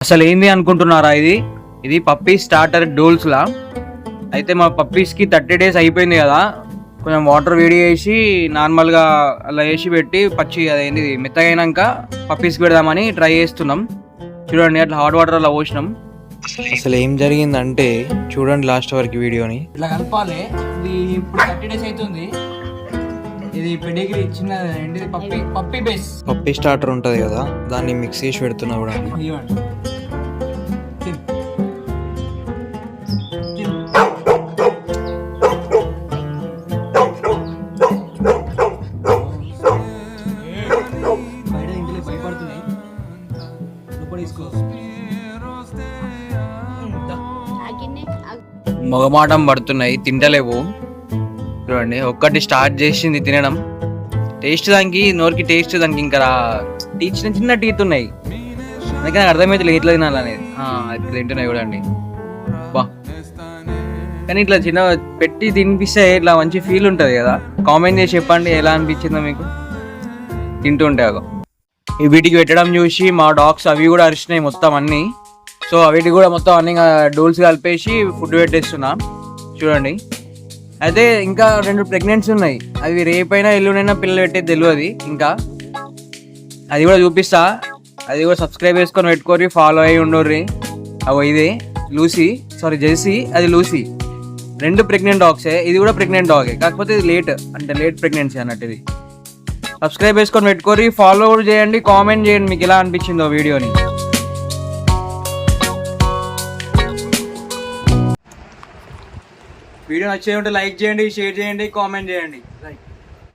అసలు ఏంది అనుకుంటున్నారా? ఇది పప్పీ స్టార్టర్ డోల్స్ లా. అయితే మా పప్పీస్ కి 30 days అయిపోయింది కదా, కొంచెం వాటర్ వేడి చేసి నార్మల్ గా అలా వేసి పెట్టి పచ్చి అదేంది మెత్తగా అయినాక పప్పీస్ కి పెడదామని ట్రై చేస్తున్నాం. చూడండి, అట్లా హాట్ వాటర్ అలా పోసినాం. అసలు ఏం జరిగిందంటే చూడండి లాస్ట్ వరకు వీడియోని. ఇట్లా కలపాలి. ఇది ఇప్పుడు 30 days అవుతుంది. ఇది పెడిగ్రీ చిన్న ఏంటిది పప్పీ బేస్ పప్పీ స్టార్టర్ ఉంటది కదా, దాన్ని మిక్స్ చేసి పెడుతున్నా కూడా. మొగమాటం పడుతున్నాయి, తింటలేవు. చూడండి, ఒక్కటి స్టార్ట్ చేసింది తినడం. టేస్ట్ దానికి నోరుకి టేస్ట్ దానికి ఇంకా చిన్న చిన్న టీత్ ఉన్నాయి. అందుకే నాకు అర్థమైతే ఇట్లా తినాలనేది. ఇట్లా తింటున్నాయి చూడండి. బా, కానీ ఇట్లా చిన్న పెట్టి తినిపిస్తే ఇట్లా మంచి ఫీల్ ఉంటుంది కదా. కామెంట్ చేసి చెప్పండి ఎలా అనిపించిందో మీకు తింటుంటే. ఈ వీటికి పెట్టడం చూసి మా డాగ్స్ అవి కూడా అరిచినాయి మొత్తం అన్నీ. సో వీటికి కూడా మొత్తం అన్ని డోల్స్ కలిపేసి ఫుడ్ పెట్టేస్తున్నా. చూడండి, అయితే ఇంకా 2 ప్రెగ్నెన్సీ ఉన్నాయి. అవి రేపైనా ఎల్లుండైనా పిల్లలు పెట్టేది తెలియదు. ఇంకా అది కూడా చూపిస్తా. అది కూడా సబ్స్క్రైబ్ చేసుకొని పెట్టుకోరి, ఫాలో అయ్యి ఉండోర్రి. ఇది జెర్సీ, అది లూసీ. 2 ప్రెగ్నెంట్ డాగ్సే. ఇది కూడా ప్రెగ్నెంట్ డాగే, కాకపోతే ఇది లేట్ ప్రెగ్నెన్సీ అన్నట్టు. ఇది సబ్స్క్రైబ్ చేసుకొని పెట్టుకోరి, ఫాలో కూడా చేయండి, కామెంట్ చేయండి మీకు ఎలా అనిపించిందో వీడియోని. వీడియో నచ్చే ఉంటే లైక్ చేయండి, షేర్ చేయండి, కామెంట్ చేయండి. రైట్.